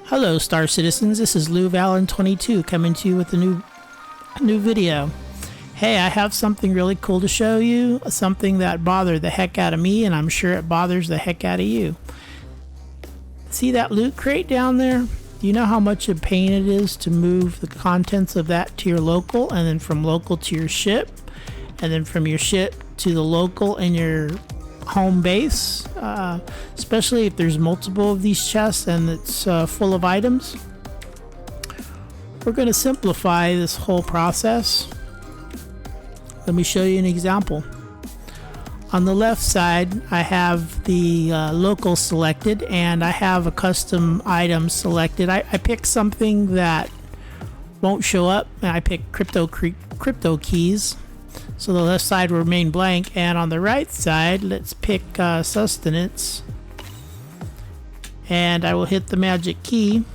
Hello, Star Citizens. This is Lou Valen22 coming to you with a new video. Hey, I have something really cool to show you, something that bothered the heck out of me, and I'm sure it bothers the heck out of you. See that loot crate down there? Do you know how much a pain it is to move the contents of that to your local, and then from local to your ship, and then from your ship to the local and your home base, especially if there's multiple of these chests and it's full of items? We're going to simplify this whole process. Let me show you an example. On the left side, I have the local selected, and I have a custom item selected. I pick something that won't show up, and I pick crypto keys. So the left side will remain blank, and on the right side, let's pick sustenance, and I will hit the magic key.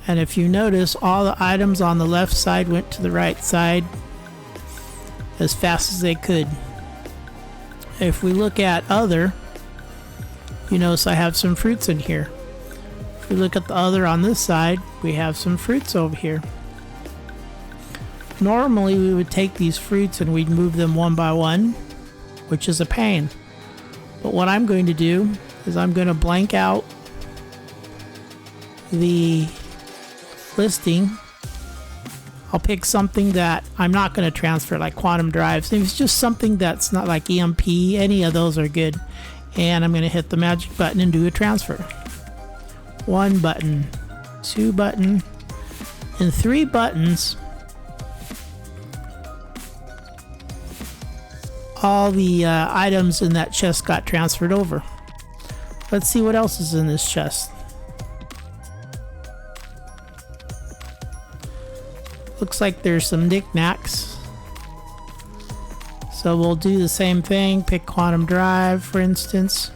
And if you notice, all the items on the left side went to the right side as fast as they could. If we look at other, you notice I have some fruits in here. If we look at the other on this side, we have some fruits over here. Normally we would take these fruits and we'd move them one by one, which is a pain. But what I'm going to do is I'm going to blank out the listing. I'll pick something that I'm not going to transfer, like quantum drives. If it's just something that's not like EMP, any of those are good. And I'm going to hit the magic button and do a transfer. 1 button, 2 button, and 3 buttons. All the items in that chest got transferred over. Let's see what else is in this chest. Looks like there's some knickknacks. So we'll do the same thing. Pick quantum drive, for instance.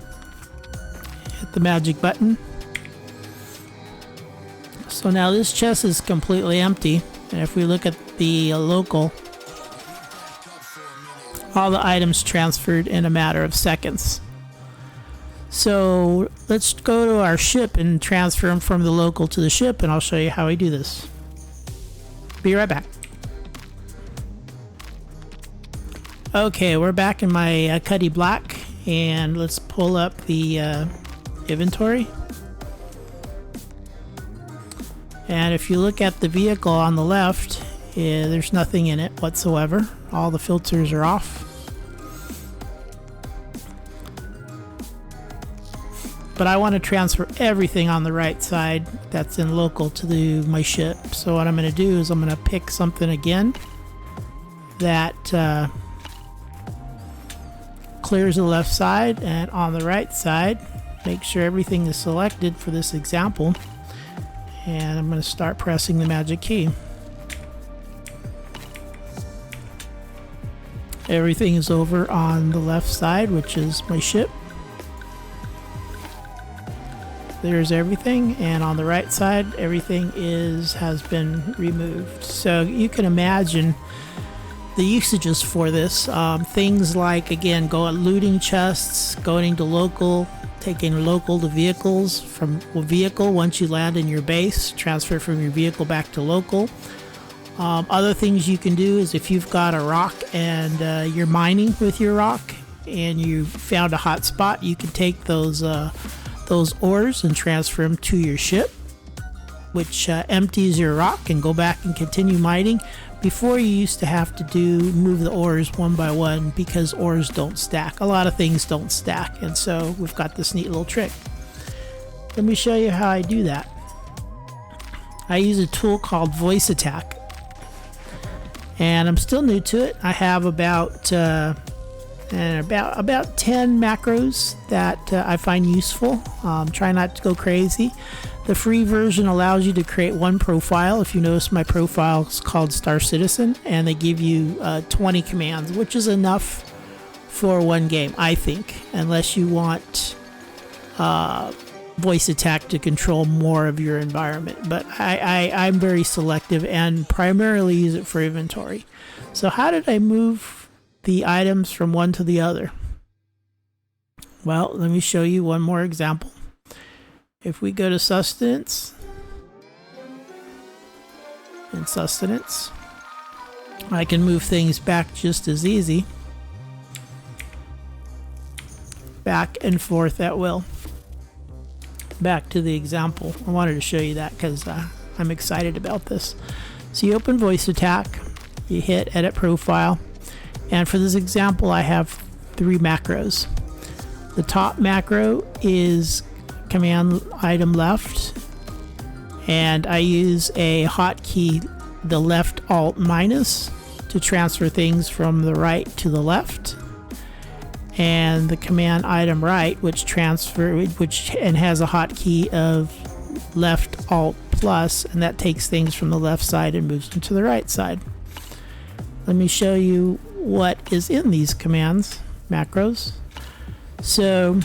Hit the magic button. So now this chest is completely empty. And if we look at the local, all the items transferred in a matter of seconds. So let's go to our ship and transfer them from the local to the ship, and I'll show you how we do this. Be right back. Okay, we're back in my Cuddy Black, and let's pull up the inventory. And if you look at the vehicle on the left, there's nothing in it whatsoever. All the filters are off. But I want to transfer everything on the right side that's in local to my ship. So what I'm going to do is I'm going to pick something again that clears the left side, and on the right side, make sure everything is selected for this example. And I'm going to start pressing the magic key. Everything is over on the left side, which is my ship. There's everything, and on the right side, everything has been removed. So you can imagine the usages for this. Things like, again, looting chests, going to local, taking local to vehicles, from a vehicle once you land in your base, transfer from your vehicle back to local. Other things you can do is if you've got a rock and you're mining with your rock and you found a hot spot, you can take those ores and transfer them to your ship, which empties your rock, and go back and continue mining. Before, you used to have to move the ores one by one because ores don't stack. A lot of things don't stack, and so we've got this neat little trick. Let me show you how I do that. I use a tool called Voice Attack, and I'm still new to it. I have about 10 macros that I find useful. Try not to go crazy. The free version allows you to create one profile. If you notice, my profile is called Star Citizen, and they give you 20 commands, which is enough for one game, I think, unless you want Voice Attack to control more of your environment. But I'm very selective and primarily use it for inventory. So how did I move the items from one to the other? Well, let me show you one more example. If we go to sustenance and sustenance, I can move things back just as easy. Back and forth at will. Back to the example. I wanted to show you that because I'm excited about this. So you open voice attack, you hit edit profile, and for this example I have 3 macros. The top macro is command item left, and I use a hotkey, the left alt minus, to transfer things from the right to the left, and the command item right, which has a hotkey of left alt plus, and that takes things from the left side and moves them to the right side. Let me show you what is in these commands macros. So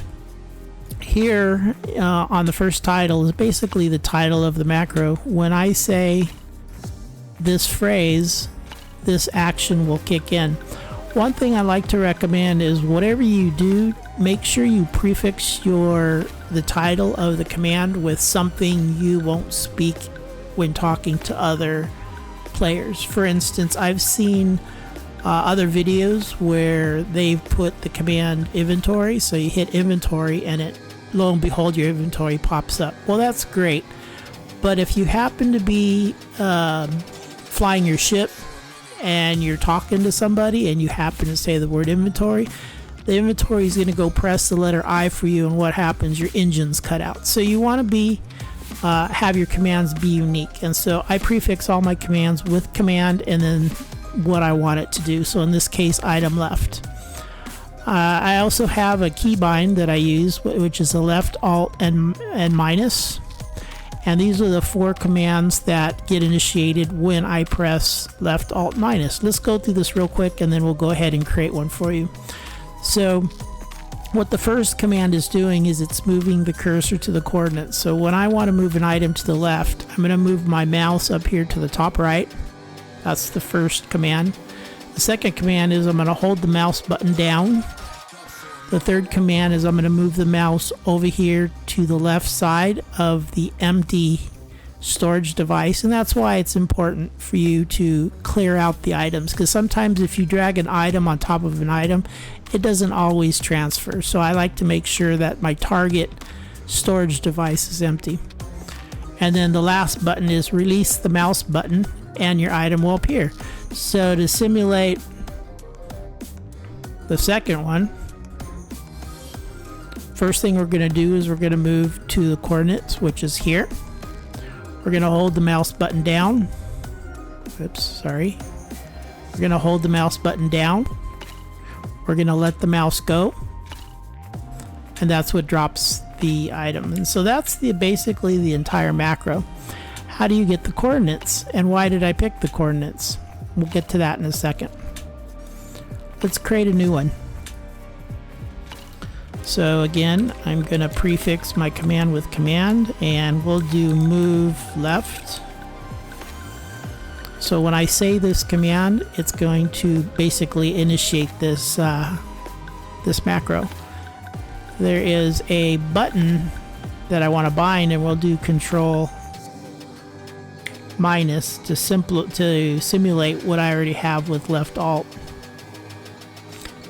here on the first title is basically the title of the macro. When I say this phrase, this action will kick in. One thing I like to recommend is whatever you do, make sure you prefix the title of the command with something you won't speak when talking to other players. For instance, I've seen other videos where they've put the command inventory, so you hit inventory and lo and behold, your inventory pops up. Well, that's great, but if you happen to be flying your ship and you're talking to somebody and you happen to say the word inventory, the inventory is going to go press the letter I for you, and what happens? Your engine's cut out. So you want to have your commands be unique, and so I prefix all my commands with command and then what I want it to do. So in this case, item left. I also have a keybind that I use, which is the left alt and minus. And these are the 4 commands that get initiated when I press left alt minus. Let's go through this real quick and then we'll go ahead and create one for you. So what the first command is doing is it's moving the cursor to the coordinates. So when I want to move an item to the left, I'm going to move my mouse up here to the top right. That's the first command. The second command is I'm going to hold the mouse button down. The third command is I'm going to move the mouse over here to the left side of the empty storage device, and that's why it's important for you to clear out the items, because sometimes if you drag an item on top of an item, it doesn't always transfer. So I like to make sure that my target storage device is empty. And then the last button is release the mouse button and your item will appear. So to simulate the second one, first thing we're going to do is we're going to move to the coordinates, which is here. We're going to hold the mouse button down. Oops, sorry. We're going to hold the mouse button down. We're going to let the mouse go. And that's what drops the item. And so that's basically the entire macro. How do you get the coordinates? And why did I pick the coordinates? We'll get to that in a second. Let's create a new one. So again, I'm going to prefix my command with command, and we'll do move left. So when I say this command, it's going to basically initiate this this macro. There is a button that I want to bind, and we'll do control minus to simulate what I already have with left alt.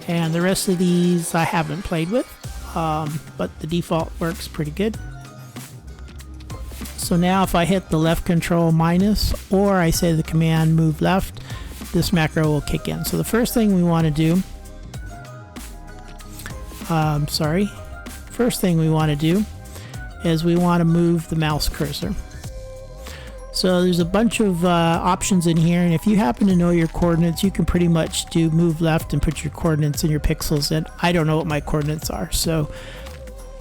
And the rest of these I haven't played with, but the default works pretty good. So now if I hit the left control minus, or I say the command move left, this macro will kick in. So the first thing we want to do, first thing we want to do is we want to move the mouse cursor. So there's a bunch of options in here, and if you happen to know your coordinates, you can pretty much do move left and put your coordinates in your pixels, and I don't know what my coordinates are, so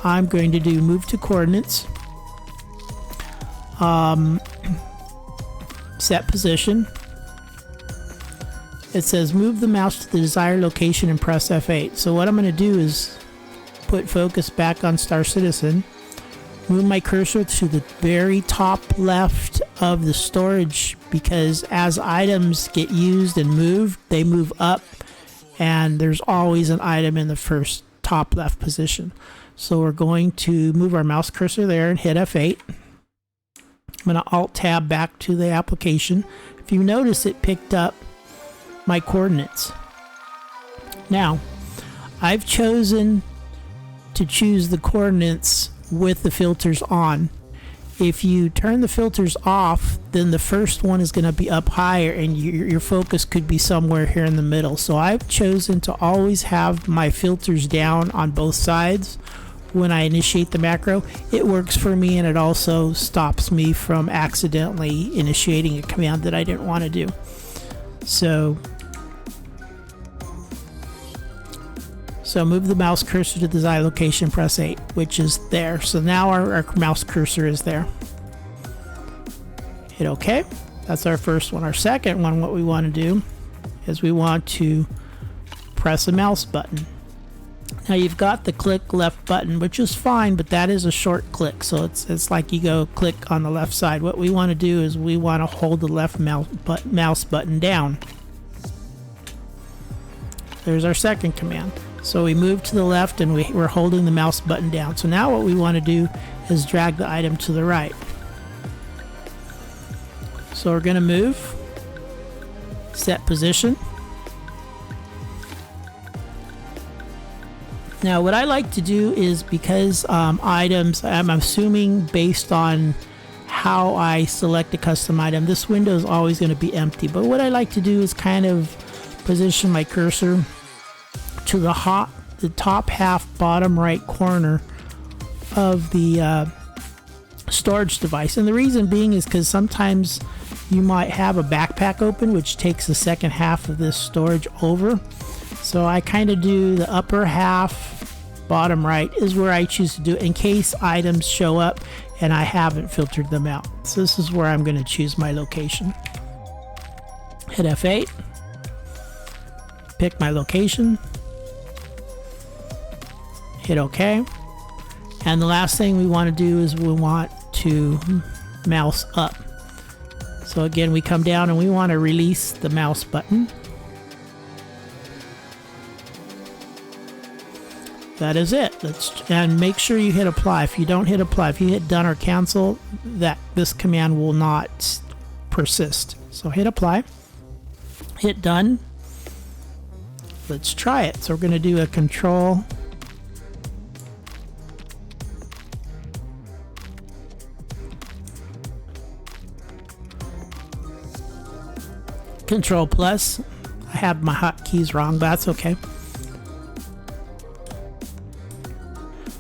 I'm going to do move to coordinates, set position. It says move the mouse to the desired location and press F8. So what I'm going to do is put focus back on Star Citizen, move my cursor to the very top left of the storage, because as items get used and moved, they move up, and there's always an item in the first top left position. So we're going to move our mouse cursor there and hit F8. I'm going to Alt-Tab back to the application. If you notice, it picked up my coordinates. Now, I've chosen to choose the coordinates with the filters on. If you turn the filters off, then the first one is going to be up higher and your focus could be somewhere here in the middle. So I've chosen to always have my filters down on both sides when I initiate the macro. It works for me, and it also stops me from accidentally initiating a command that I didn't want to do. So move the mouse cursor to the desired location, press 8, which is there. So now our mouse cursor is there. Hit OK. That's our first one. Our second one, what we want to do is we want to press a mouse button. Now you've got the click left button, which is fine, but that is a short click. So it's like you go click on the left side. What we want to do is we want to hold the left mouse button down. There's our second command. So we move to the left and we're holding the mouse button down. So now what we want to do is drag the item to the right. So we're going to move, set position. Now what I like to do is, because items, I'm assuming based on how I select a custom item, this window is always going to be empty. But what I like to do is kind of position my cursor to the top half bottom right corner of the storage device. And the reason being is because sometimes you might have a backpack open, which takes the second half of this storage over. So I kind of do the upper half, bottom right is where I choose to do it in case items show up and I haven't filtered them out. So this is where I'm going to choose my location. Hit F8, pick my location, hit OK. And the last thing we want to do is we want to mouse up. So again, we come down and we want to release the mouse button. That is it. And make sure you hit apply. If you don't hit apply, if you hit done or cancel, this command will not persist. So hit apply, hit done. Let's try it. So we're going to do a control plus. I have my hotkeys wrong, but that's okay.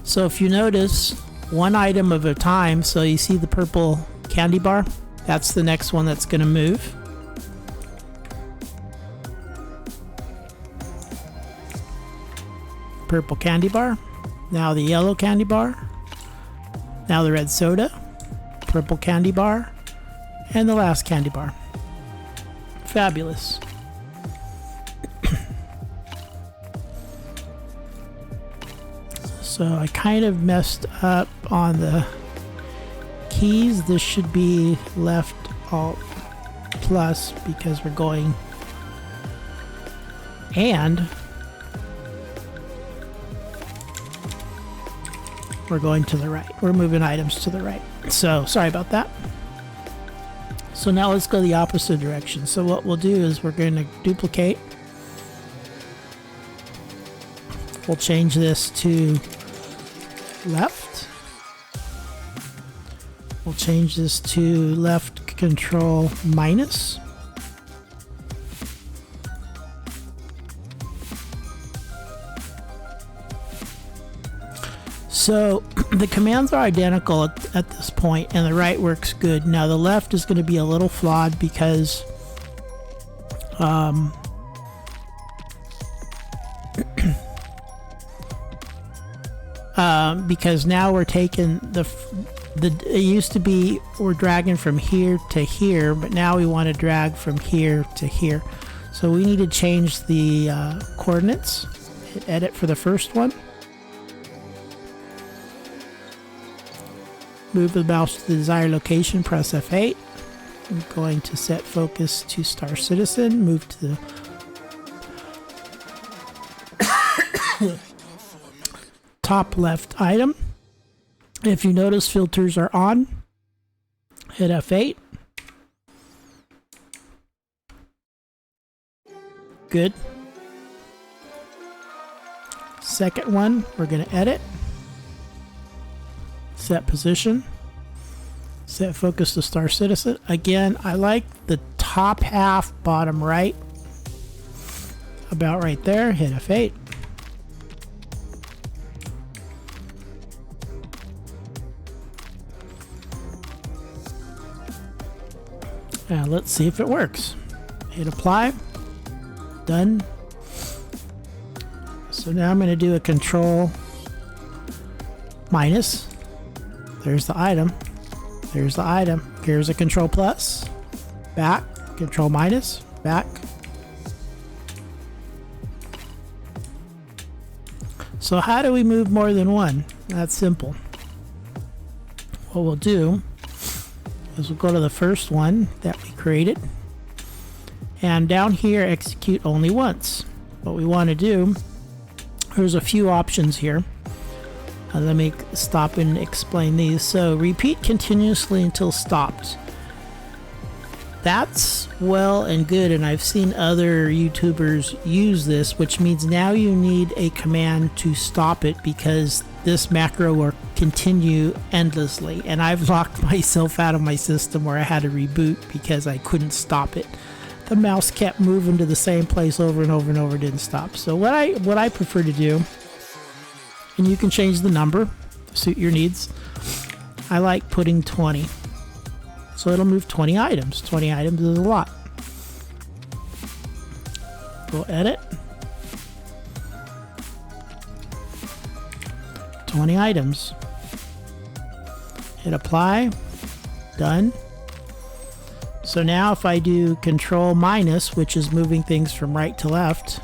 So if you notice, one item at a time, so you see the purple candy bar, that's the next one that's going to move. Purple candy bar, now the yellow candy bar, now the red soda, purple candy bar, and the last candy bar. Fabulous. So I kind of messed up on the keys. This should be left Alt plus because we're going, and we're going to the right. We're moving items to the right. So sorry about that. So now let's go the opposite direction. So what we'll do is we're going to duplicate. We'll change this to left. We'll change this to left control minus. So the commands are identical at this point, and the right works good. Now the left is going to be a little flawed because because now we're taking it used to be we're dragging from here to here, but now we want to drag from here to here. So we need to change the coordinates. Hit edit for the first one. Move the mouse to the desired location, press F8. I'm going to set focus to Star Citizen, move to the top left item. If you notice filters are on, hit F8. Good. Second one, we're going to edit. Set position. Set focus to Star Citizen. Again, I like the top half, bottom right. About right there. Hit F8. Now let's see if it works. Hit apply. Done. So now I'm going to do a control minus. There's the item. There's the item. Here's a control plus. Back. Control minus. Back. So how do we move more than one? That's simple. What we'll do is we'll go to the first one that we created. And down here, execute only once. What we want to do, there's a few options here. Let me stop and explain these. So repeat continuously until stopped. That's well and good, and I've seen other YouTubers use this, which means now you need a command to stop it because this macro will continue endlessly. And I've locked myself out of my system where I had to reboot because I couldn't stop it. The mouse kept moving to the same place over and over and over, didn't stop. So what I prefer to do, and you can change the number to suit your needs. I like putting 20. So it'll move 20 items. 20 items is a lot. We'll edit. 20 items. Hit apply. Done. So now if I do control minus, which is moving things from right to left,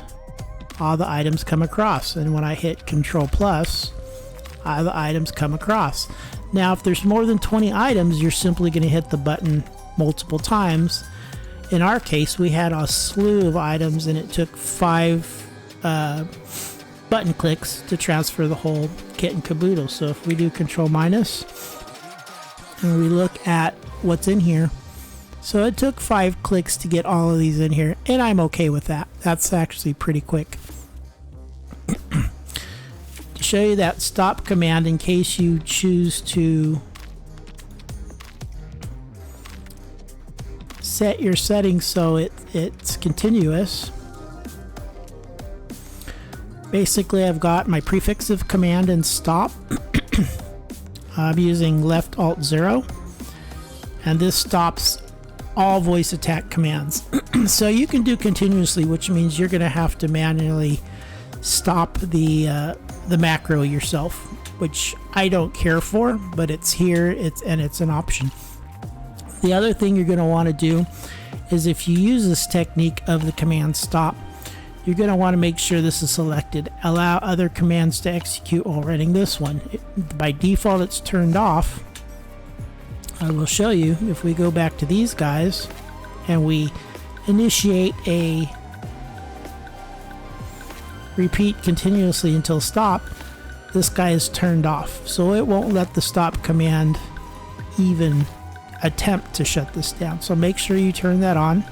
all the items come across. And when I hit control plus, all the items come across. Now if there's more than 20 items, you're simply going to hit the button multiple times. In our case, we had a slew of items and it took 5 button clicks to transfer the whole kit and caboodle. So if we do control minus and we look at what's in here, so it took 5 clicks to get all of these in here, and I'm okay with that. That's actually pretty quick. To show you that stop command in case you choose to set your settings so it's continuous. Basically, I've got my prefixive command and stop. I'm using left alt 0, and this stops all voice attack commands. So you can do continuously, which means you're going to have to manually stop the macro yourself, which I don't care for, but it's here. It's an option. The other thing you're going to want to do is if you use this technique of the command stop, you're going to want to make sure this is selected. Allow other commands to execute while running this one. By default, it's turned off. I will show you if we go back to these guys and we initiate a repeat continuously until stop, this guy is turned off. So it won't let the stop command even attempt to shut this down. So make sure you turn that on.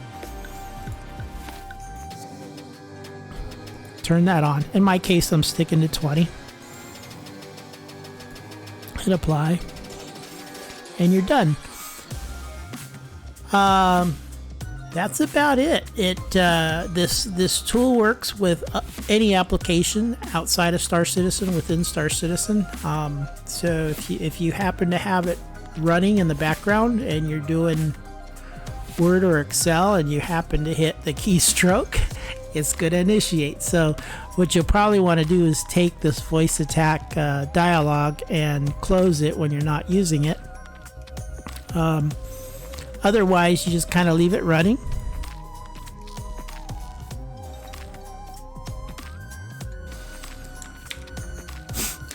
Turn that on. In my case, I'm sticking to 20. Hit apply. And you're done. That's about it. This tool works with any application outside of Star Citizen, within Star Citizen. So if you happen to have it running in the background and you're doing Word or Excel and you happen to hit the keystroke, it's going to initiate. So what you'll probably want to do is take this voice attack dialogue and close it when you're not using it. Otherwise, you just kind of leave it running.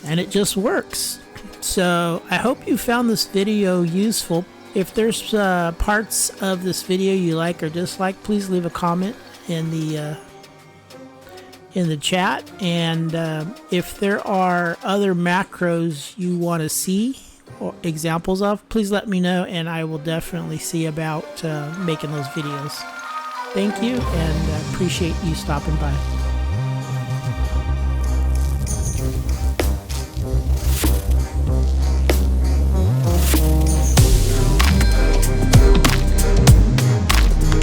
And it just works. So I hope you found this video useful. If there's parts of this video you like or dislike, please leave a comment in in the chat, and if there are other macros you want to see or examples of, please let me know, and I will definitely see about making those videos. Thank you, and appreciate you stopping by.